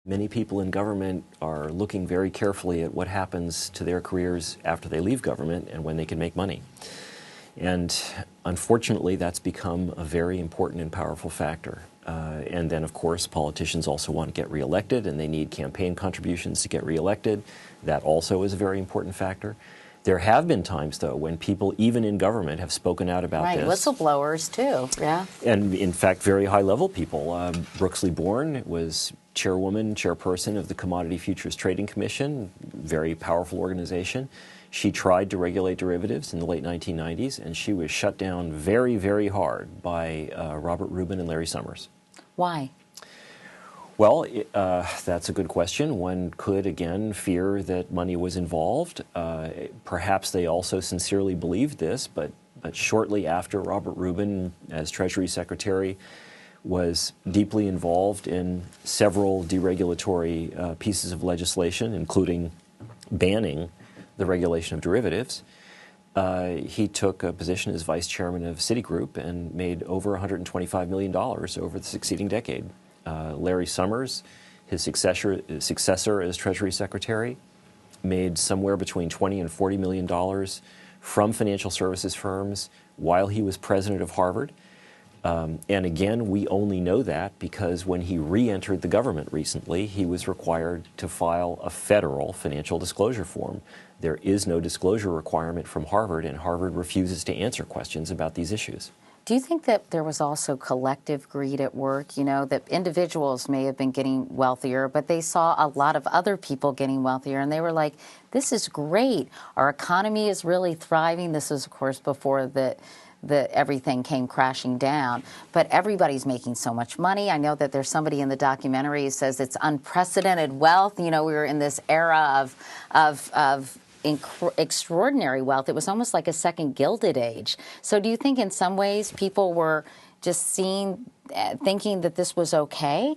Many people in government are looking very carefully at what happens to their careers after they leave government and when they can make money. And unfortunately, that's become a very important and powerful factor. And then, of course, politicians also want to get reelected, and they need campaign contributions to get reelected. That also is a very important factor. There have been times, though, when people, even in government, have spoken out about this. Right, whistleblowers, too, yeah. And, in fact, very high-level people. Brooksley Born was chairperson of the Commodity Futures Trading Commission, very powerful organization. She tried to regulate derivatives in the late 1990s, and she was shut down very, very hard by Robert Rubin and Larry Summers. Why? Well, that's a good question. One could, again, fear that money was involved. Perhaps they also sincerely believed this, but shortly after, Robert Rubin, as Treasury Secretary, was deeply involved in several deregulatory pieces of legislation, including banning the regulation of derivatives. He took a position as vice chairman of Citigroup and made over $125 million over the succeeding decade. Larry Summers, his successor as Treasury Secretary, made somewhere between $20 and $40 million from financial services firms while he was president of Harvard. And again, we only know that because when he re-entered the government recently, he was required to file a federal financial disclosure form. There is no disclosure requirement from Harvard, and Harvard refuses to answer questions about these issues. Do you think that there was also collective greed at work? You know, that individuals may have been getting wealthier, but they saw a lot of other people getting wealthier, and they were like, this is great. Our economy is really thriving. This is, of course, before the everything came crashing down. But everybody's making so much money. I know that there's somebody in the documentary who says it's unprecedented wealth. You know, we were in this era of extraordinary wealth. It was almost like a second Gilded Age. So do you think in some ways people were just thinking that this was okay?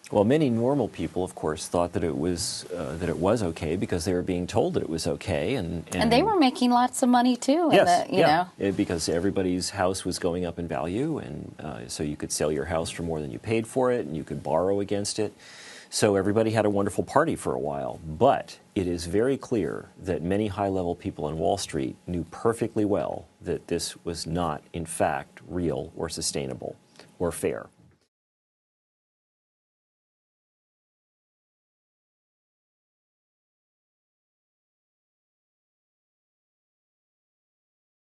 Well, many normal people, of course, thought that it was okay because they were being told that it was okay, and they were making lots of money too. Yes, you know, because everybody's house was going up in value, and so you could sell your house for more than you paid for it, and you could borrow against it. So everybody had a wonderful party for a while. But it is very clear that many high-level people on Wall Street knew perfectly well that this was not, in fact, real or sustainable or fair.